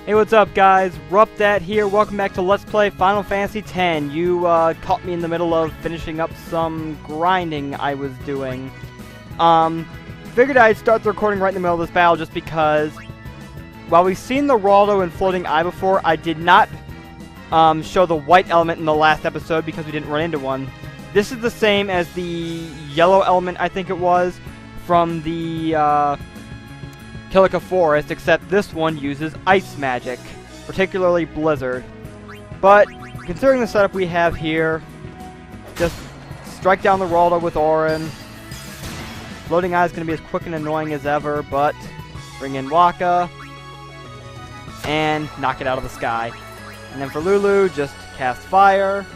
Hey, what's up, guys? RuppDat here. Welcome back to Let's Play Final Fantasy X. You caught me in the middle of finishing up some grinding I was doing. Figured I'd start the recording right in the middle of this battle just because while we've seen the Raldo and Floating Eye before, I did not show the white element in the last episode because we didn't run into one. This is the same as the yellow element, I think it was, from the Kilika Forest, except this one uses ice magic, particularly Blizzard. But, considering the setup we have here, just strike down the Raldo with Auron. Floating Eye is going to be as quick and annoying as ever, but bring in Waka, and knock it out of the sky. And then for Lulu, just cast Fire.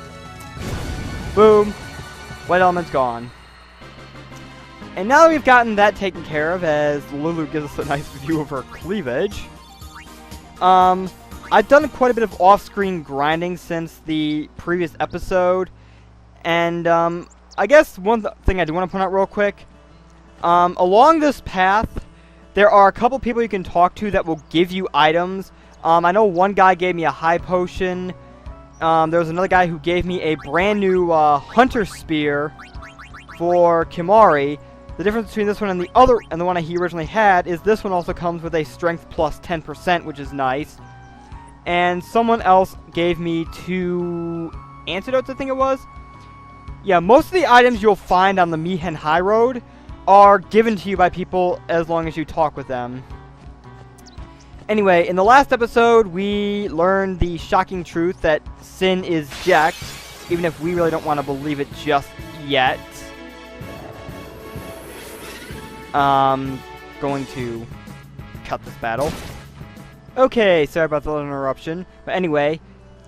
Boom. White element's gone. And now that we've gotten that taken care of, as Lulu gives us a nice view of her cleavage, I've done quite a bit of off-screen grinding since the previous episode, and I guess one thing I do want to point out real quick, along this path, there are a couple people you can talk to that will give you items. I know one guy gave me a high potion. There was another guy who gave me a brand new hunter spear for Kimahri. The difference between this one and the other, and the one he originally had, is this one also comes with a strength plus 10%, which is nice. And someone else gave me 2 antidotes, I think it was. Yeah, most of the items you'll find on the Mi'ihen Highroad are given to you by people as long as you talk with them. Anyway, in the last episode, we learned the shocking truth that Sin is Jecht, even if we really don't want to believe it just yet. Going to cut this battle. Okay, sorry about the little interruption. But anyway,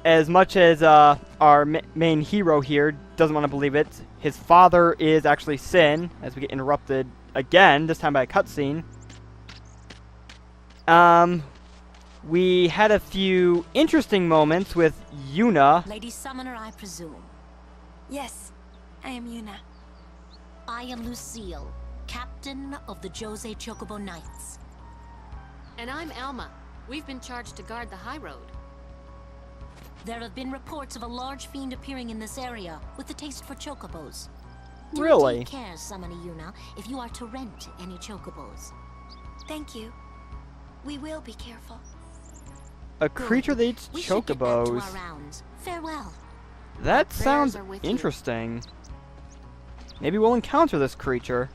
as much as our main hero here doesn't want to believe it, his father is actually Sin, as we get interrupted again, this time by a cutscene. We had a few interesting moments with Yuna. Lady Summoner, I presume. Yes, I am Yuna. I am Lucille, Captain of the Jose Chocobo Knights. And I'm Alma. We've been charged to guard the high road. There have been reports of a large fiend appearing in this area with a taste for chocobos. Really? Do take care, Summoner Yuna, if you are to rent any chocobos. Thank you. We will be careful. A creature that eats We should get back to chocobos. our rounds. Farewell. That Prayers sounds are with you. interesting. Maybe we'll encounter this creature.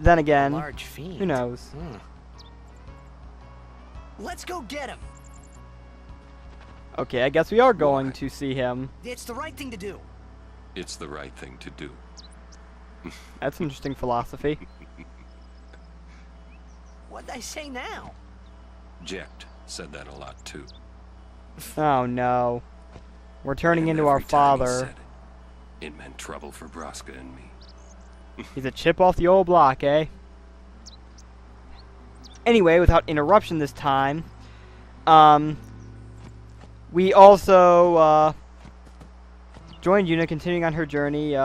Then again, Large fiend. who knows? Let's go get him. Okay, I guess we are going to see him. It's the right thing to do. It's the right thing to do. That's an interesting philosophy. What'd I say now? Jecht said that a lot too. Oh no. We're turning And into our every time he father. said it meant trouble for Braska and me. He's a chip off the old block, eh? Anyway, without interruption this time, we also joined Yuna, continuing on her journey,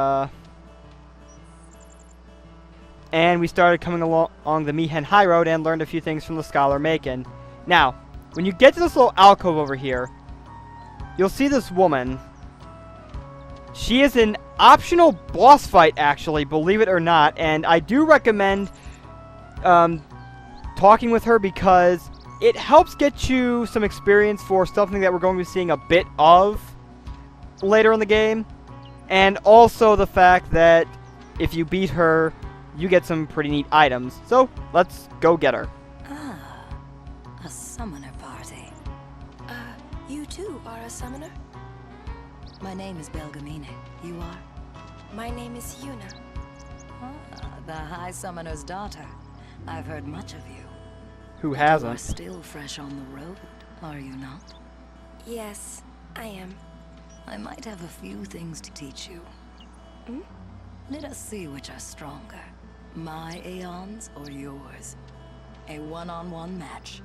and we started coming along the Mi'ihen Highroad and learned a few things from the Scholar Macon. Now, when you get to this little alcove over here, you'll see this woman. She is an optional boss fight, actually, believe it or not, and I do recommend talking with her because it helps get you some experience for something that we're going to be seeing a bit of later in the game, and also the fact that if you beat her, you get some pretty neat items. So, let's go get her. Ah, a summoner party. You too are a summoner? My name is Belgamine. You are? My name is Yuna. Ah, the High Summoner's daughter. I've heard much of you. Who You are hasn't? still fresh on the road, are you not? Yes, I am. I might have a few things to teach you. Hmm? Let us see which are stronger. My aeons or yours? A one-on-one match.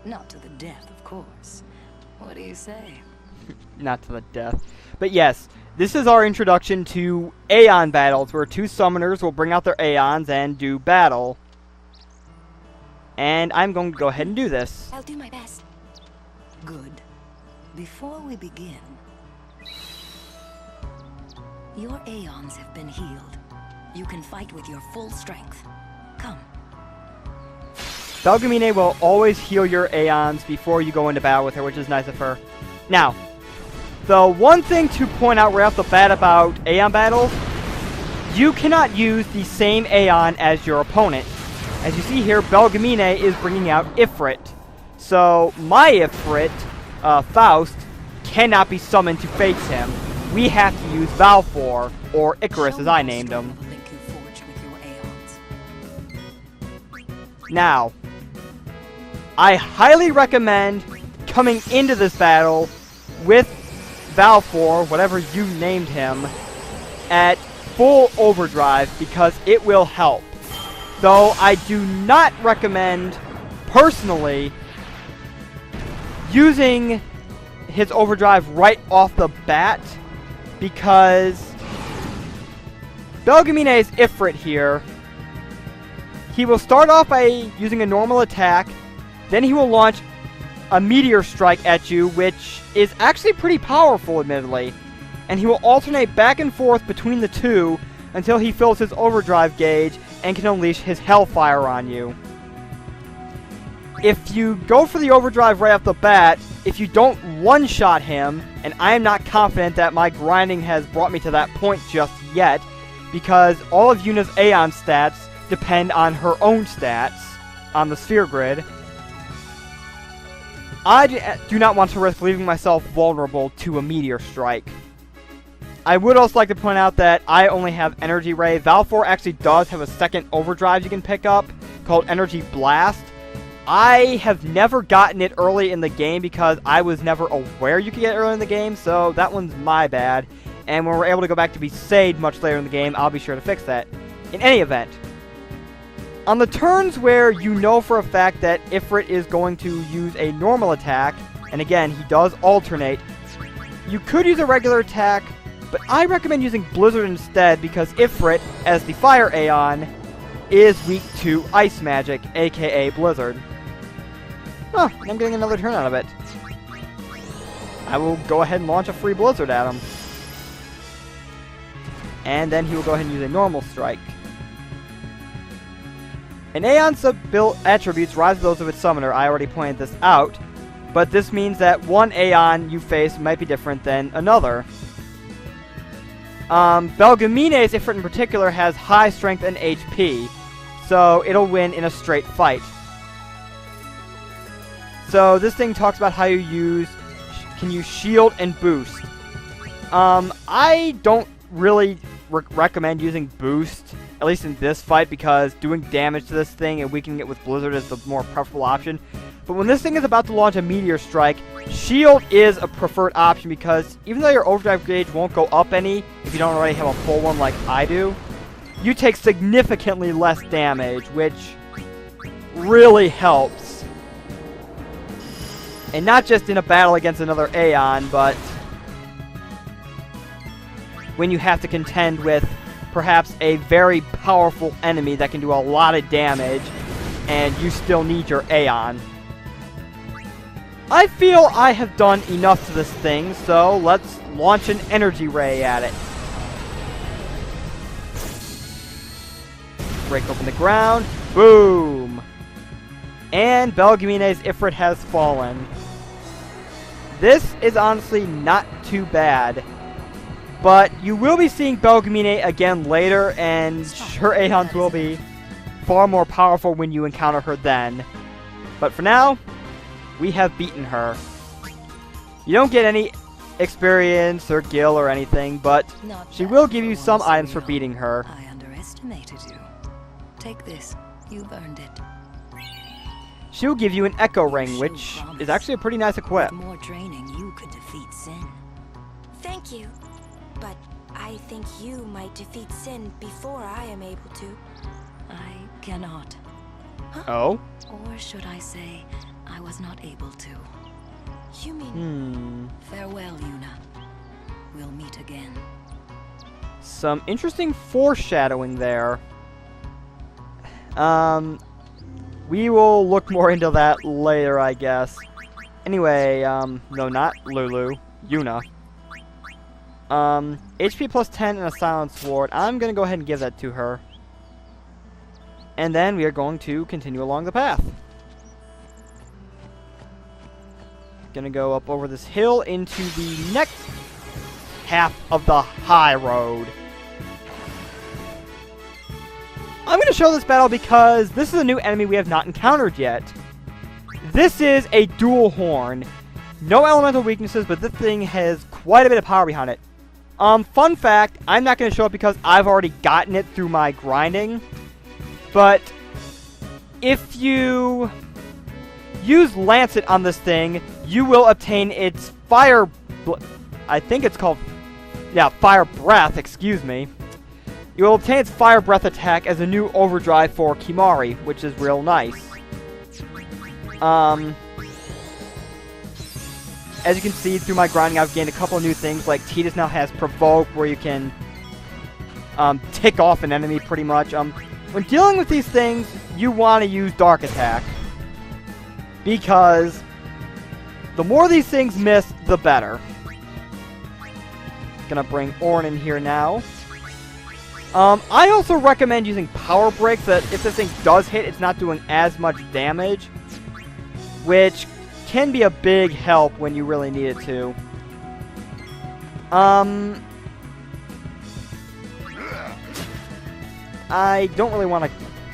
Not to the death, of course. What do you say? Not to the death. But yes, this is our introduction to aeon battles, where 2 summoners will bring out their aeons and do battle. And I'm going to go ahead and do this. I'll do my best. Good. Before we begin, your aeons have been healed. You can fight with your full strength. Come. Belgemine will always heal your aeons before you go into battle with her, which is nice of her. Now, the one thing to point out right off the bat about aeon battles, you cannot use the same aeon as your opponent. As you see here, Belgemine is bringing out Ifrit. So, my Ifrit, Faust, cannot be summoned to face him. We have to use Valfor, or Icarus as I named him. Now, I highly recommend coming into this battle with Valfor, whatever you named him, at full overdrive because it will help. Though I do not recommend, personally, using his overdrive right off the bat because Belgamine's Ifrit here, he will start off by using a normal attack, then he will launch a meteor strike at you, which is actually pretty powerful, admittedly, and he will alternate back and forth between the two until he fills his overdrive gauge and can unleash his hellfire on you. If you go for the overdrive right off the bat, if you don't one-shot him, and I am not confident that my grinding has brought me to that point just yet, because all of Yuna's Aeon stats depend on her own stats on the sphere grid, I do not want to risk leaving myself vulnerable to a meteor strike. I would also like to point out that I only have Energy Ray. Valfor actually does have a second overdrive you can pick up called Energy Blast. I have never gotten it early in the game because I was never aware you could get it early in the game, so that one's my bad. And when we're able to go back to Besaid much later in the game, I'll be sure to fix that. In any event, on the turns where you know for a fact that Ifrit is going to use a normal attack, and again, he does alternate, you could use a regular attack, but I recommend using Blizzard instead because Ifrit, as the Fire Aeon, is weak to Ice Magic, aka Blizzard. Huh, I'm getting another turn out of it. I will go ahead and launch a free Blizzard at him. And then he will go ahead and use a normal strike. An Aeon's built attributes rise with those of its summoner. I already pointed this out. But this means that one Aeon you face might be different than another. Belgamine's Ifrit in particular has high strength and HP. So it'll win in a straight fight. So this thing talks about how you can use shield and boost. I don't really recommend using boost, at least in this fight, because doing damage to this thing and weakening it with Blizzard is the more preferable option. But when this thing is about to launch a meteor strike, shield is a preferred option because even though your overdrive gauge won't go up any if you don't already have a full one like I do, you take significantly less damage, which really helps. And not just in a battle against another Aeon, but when you have to contend with perhaps a very powerful enemy that can do a lot of damage, and you still need your Aeon. I feel I have done enough to this thing, so let's launch an Energy Ray at it. Break open the ground. Boom! And Belgamine's Ifrit has fallen. This is honestly not too bad. But you will be seeing Belgemine again later, and her Aeons will be far more powerful when you encounter her then. But for now, we have beaten her. You don't get any experience or gil or anything, but she will give you some items for beating her. I underestimated you. Take this. You've earned it. She'll give you an Echo Ring, which is actually a pretty nice equip. With more training, you could defeat Sin. Thank you. But I think you might defeat Sin before I am able to. I cannot. Huh? Oh? Or should I say, I was not able to. You mean... Farewell, Yuna. We'll meet again. Some interesting foreshadowing there. We will look more into that later, I guess. Anyway, no, not Lulu. Yuna. HP plus 10 and a Silent Sword. I'm gonna go ahead and give that to her. And then we are going to continue along the path. Gonna go up over this hill into the next half of the high road. I'm gonna show this battle because this is a new enemy we have not encountered yet. This is a dual horn. No elemental weaknesses, but this thing has quite a bit of power behind it. Fun fact, I'm not gonna show it because I've already gotten it through my grinding. But if you use Lancet on this thing, you will obtain its fire... I think it's called... Yeah, Fire Breath, excuse me. You will obtain its Fire Breath attack as a new overdrive for Kimari, which is real nice. As you can see through my grinding, I've gained a couple of new things, like Tidus now has Provoke, where you can tick off an enemy pretty much. When dealing with these things, you want to use Dark Attack, because the more these things miss, the better. Gonna bring Orin in here now. I also recommend using Power Break, so that if this thing does hit, it's not doing as much damage, which can be a big help when you really need it to. I don't really want to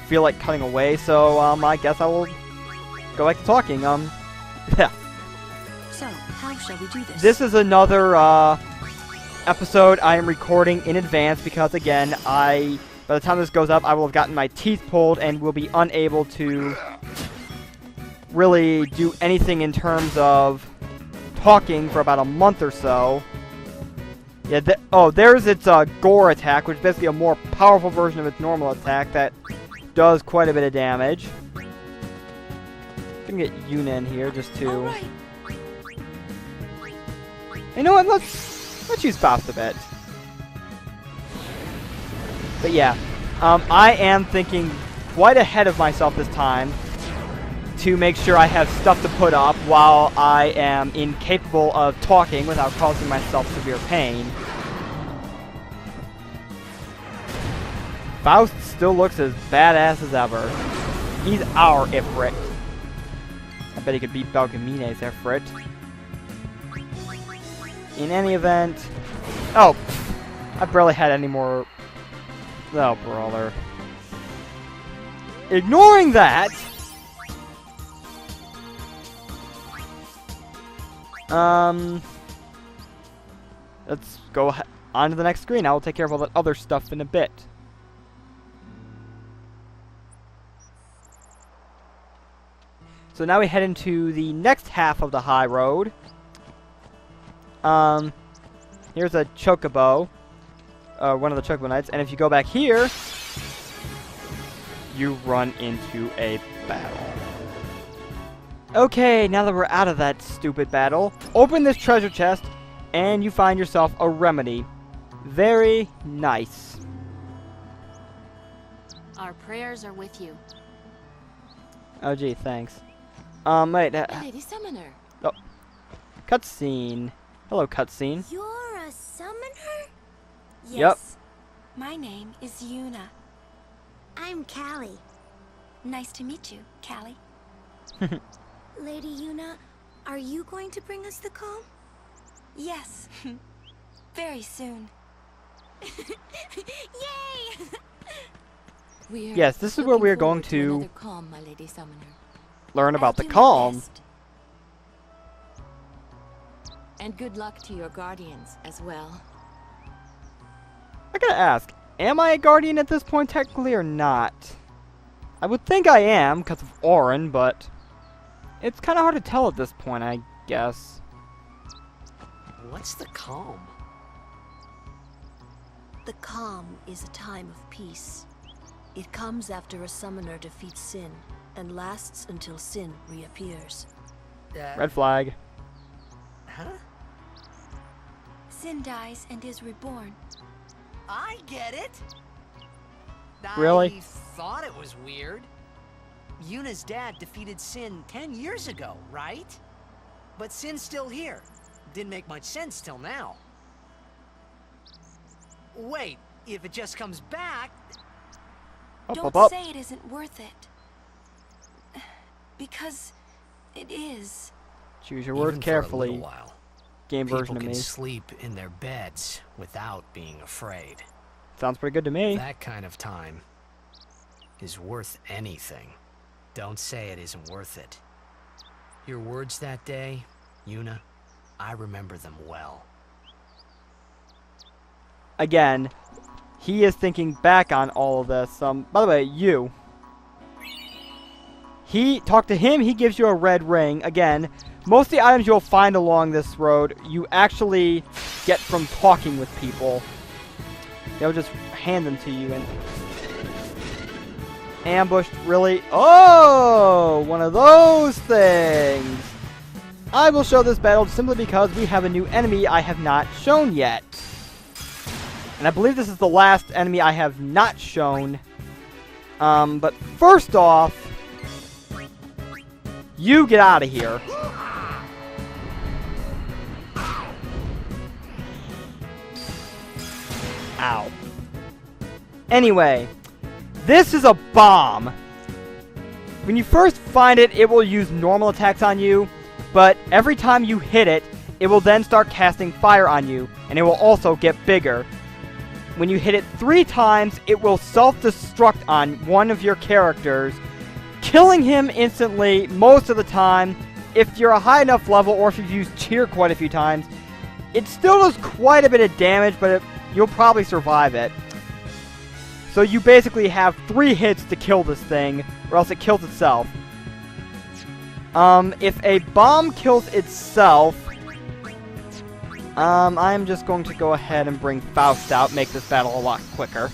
feel like cutting away, so I guess I will go back to talking. Yeah. So, how shall we do this? This is another episode I am recording in advance because, again, by the time this goes up, I will have gotten my teeth pulled and will be unable to really do anything in terms of talking for about a month or so. Yeah, there's its Gore attack, which is basically a more powerful version of its normal attack that does quite a bit of damage. I can get Yuna in here just to... Alright. You know what, let's use Faust a bit. But yeah, I am thinking quite ahead of myself this time to make sure I have stuff to put up while I am incapable of talking without causing myself severe pain. Faust still looks as badass as ever. He's our Ifrit. I bet he could beat Belgamine's Ifrit. In any event... Oh! I barely had any more... Oh, brother. Ignoring that... Let's go on to the next screen. I will take care of all that other stuff in a bit. So now we head into the next half of the high road. Here's a Chocobo. One of the Chocobo Knights. And if you go back here, you run into a battle. Okay, now that we're out of that stupid battle, open this treasure chest, and you find yourself a remedy. Very nice. Our prayers are with you. Oh, gee, thanks. Wait, Lady Summoner. oh, cutscene. Hello, cutscene. You're a summoner? Yes. Yep. My name is Yuna. I'm Callie. Nice to meet you, Callie. Lady Yuna, are you going to bring us the calm? Yes. Very soon. Yay! We're Yes, this is where we are looking going forward to another calm, my Lady Summoner. learn about I'll the do my calm. best. And good luck to your guardians as well. I gotta ask, am I a guardian at this point technically or not? I would think I am because of Orin, but it's kind of hard to tell at this point, I guess. What's the calm? The calm is a time of peace. It comes after a summoner defeats sin, and lasts until sin reappears. Red flag. Huh? Sin dies and is reborn. I get it. Really? I thought it was weird. Yuna's dad defeated Sin 10 years ago, right? But Sin's still here. Didn't make much sense till now. Wait, if it just comes back... Don't say it isn't worth it. Because it is. Choose your words carefully. For a little while, Game version people of can me. sleep in their beds without being afraid. Sounds pretty good to me. That kind of time is worth anything. Don't say it isn't worth it. Your words that day, Yuna, I remember them well. Again, he is thinking back on all of this. By the way, you. Talk to him, he gives you a red ring. Again, most of the items you'll find along this road, you actually get from talking with people. They'll just hand them to you and... Ambushed, really? Oh! One of those things! I will show this battle simply because we have a new enemy I have not shown yet. And I believe this is the last enemy I have not shown. But first off, you get out of here. Ow. Anyway, this is a bomb. When you first find it, it will use normal attacks on you, but every time you hit it, it will then start casting fire on you, and it will also get bigger. When you hit it 3 times, it will self-destruct on one of your characters, killing him instantly most of the time. If you're a high enough level, or if you've used cheer quite a few times, it still does quite a bit of damage, but you'll probably survive it. So you basically have 3 hits to kill this thing, or else it kills itself. If a bomb kills itself, I'm just going to go ahead and bring Faust out, make this battle a lot quicker.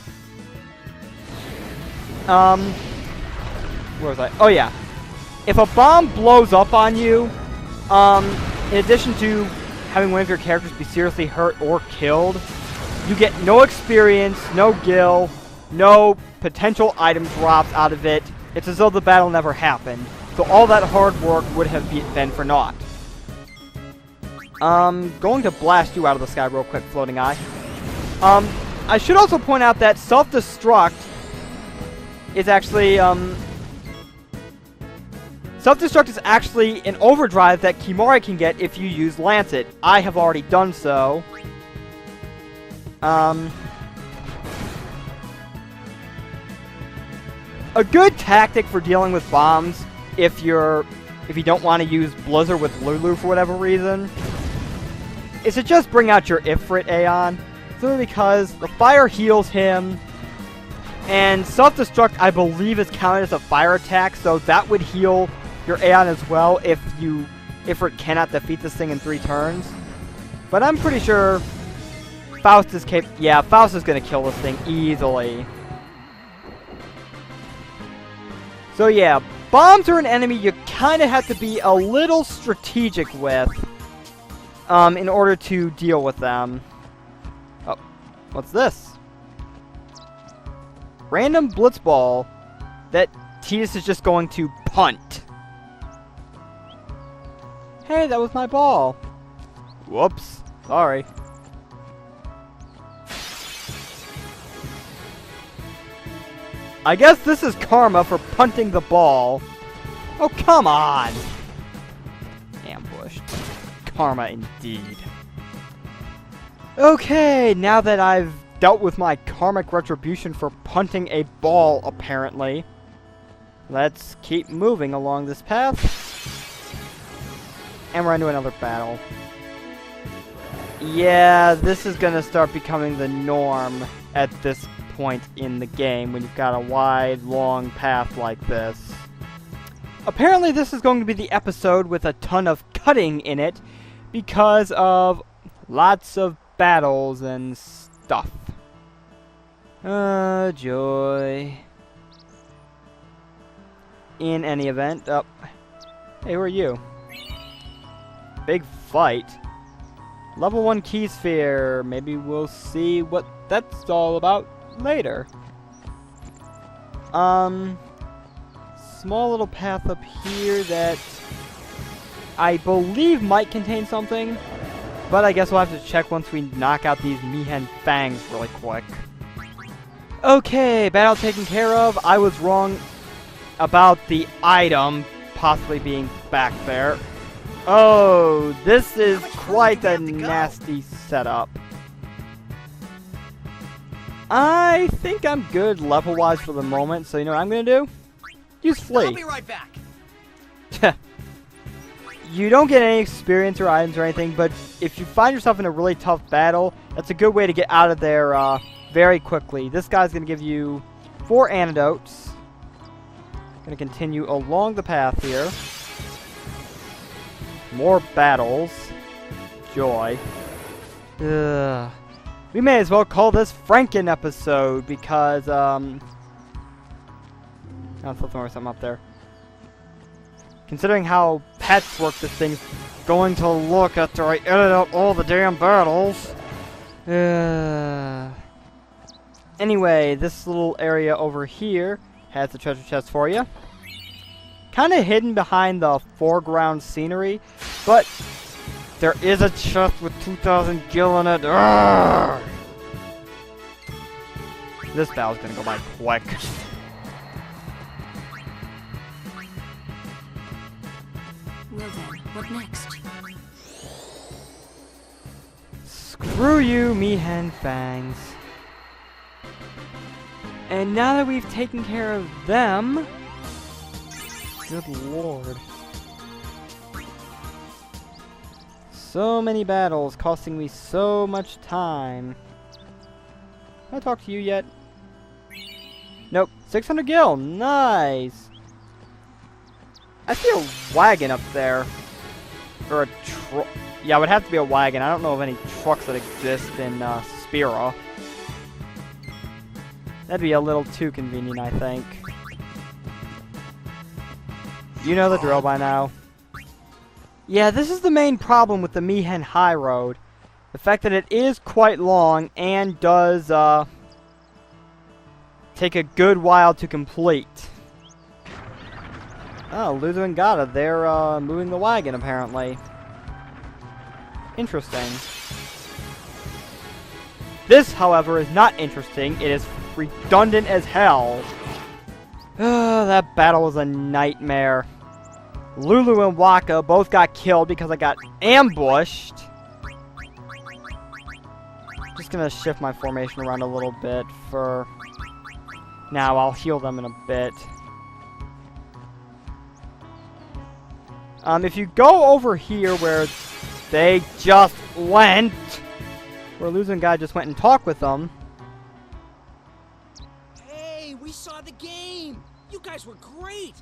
Where was I? Oh yeah. If a bomb blows up on you, in addition to having one of your characters be seriously hurt or killed, you get no experience, no gil, no potential item drops out of it. It's as though the battle never happened. So all that hard work would have been for naught. Going to blast you out of the sky real quick, Floating Eye. I should also point out that self-destruct is actually, self-destruct is actually an overdrive that Kimura can get if you use Lancet. I have already done so. A good tactic for dealing with bombs, if you don't want to use Blizzard with Lulu for whatever reason, is to just bring out your Ifrit Aeon, simply because the fire heals him, and self-destruct I believe is counted as a fire attack, so that would heal your Aeon as well if Ifrit cannot defeat this thing in 3 turns. But I'm pretty sure Faust is Faust is gonna kill this thing easily. So yeah, bombs are an enemy you kind of have to be a little strategic with in order to deal with them. Oh, what's this? Random blitzball that Tidus is just going to punt. Hey, that was my ball. Whoops, sorry. I guess this is karma for punting the ball. Oh, come on! Ambushed. Karma indeed. Okay, now that I've dealt with my karmic retribution for punting a ball, apparently, let's keep moving along this path. And we're into another battle. Yeah, this is gonna start becoming the norm at this point in the game when you've got a wide, long path like this. Apparently this is going to be the episode with a ton of cutting in it because of lots of battles and stuff. Joy. In any event, hey, who are you? Big fight. Level 1 key sphere. Maybe we'll see what that's all about later. small little path up here that I believe might contain something. But I guess we'll have to check once we knock out these Mi'ihen fangs really quick. Okay, battle taken care of. I was wrong about the item possibly being back there. Oh, this is quite a nasty setup. I think I'm good level-wise for the moment, so you know what I'm gonna do? Use Flee. I'll be right back. You don't get any experience or items or anything, but if you find yourself in a really tough battle, that's a good way to get out of there very quickly. This guy's gonna give you 4 antidotes. Gonna continue along the path here. More battles. Joy. Ugh. We may as well call this Franken episode because, I thought there was something up there. Considering how patchwork this thing's going to look after I edit out all the damn battles. Anyway, this little area over here has the treasure chest for you. Kind of hidden behind the foreground scenery, but there is a chest with 2,000 gil in it. Urgh! This battle's gonna go by quick. Well then, what next? Screw you, Mi'ihen fangs. And now that we've taken care of them... Good lord. So many battles, costing me so much time. Can I talk to you yet? Nope. 600 gil. Nice. I see a wagon up there. Or a truck. Yeah, it would have to be a wagon. I don't know of any trucks that exist in Spira. That'd be a little too convenient, I think. You know the drill by now. Yeah, this is the main problem with the Mi'ihen Highroad. The fact that it is quite long and does take a good while to complete. Oh, Luzu and Gata, they're moving the wagon apparently. Interesting. This, however, is not interesting. It is redundant as hell. That battle was a nightmare. Lulu and Waka both got killed because I got ambushed. Just gonna shift my formation around a little bit for now. I'll heal them in a bit. If you go over here where they just went, where Lulu and Guy just went and talked with them. Hey, we saw the game! You guys were great!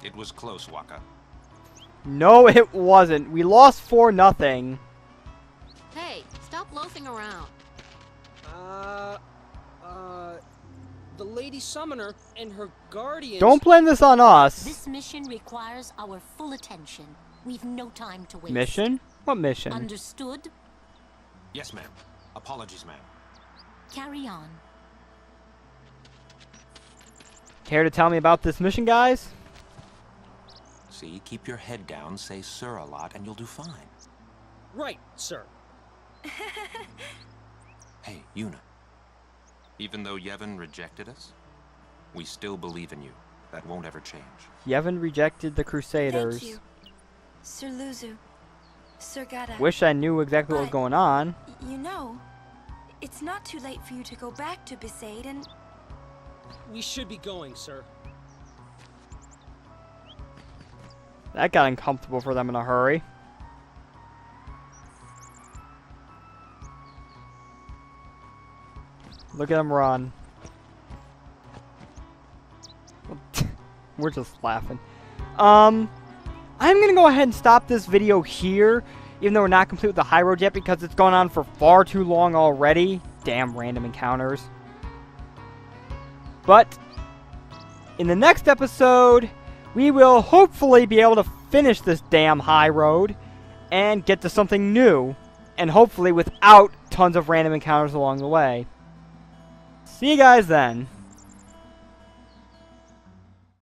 It was close, Waka. No, it wasn't. We lost 4-0. Hey, stop loafing around. The Lady Summoner and her guardians... Don't blame this on us. This mission requires our full attention. We've no time to waste. Mission? What mission? Understood? Yes, ma'am. Apologies, ma'am. Carry on. Care to tell me about this mission, guys? See, keep your head down, say sir a lot, and you'll do fine. Right, sir. Hey, Yuna. Even though Yevon rejected us, we still believe in you. That won't ever change. Yevon rejected the Crusaders. Thank you, Sir Luzu, Sir Gata. Wish I knew exactly what was going on. You know, it's not too late for you to go back to Besaid and... We should be going, sir. That got uncomfortable for them in a hurry. Look at them run. We're just laughing. I'm gonna go ahead and stop this video here, even though we're not complete with the high road yet, because it's gone on for far too long already. Damn random encounters. But in the next episode, we will hopefully be able to finish this damn high road and get to something new, and hopefully without tons of random encounters along the way. See you guys then.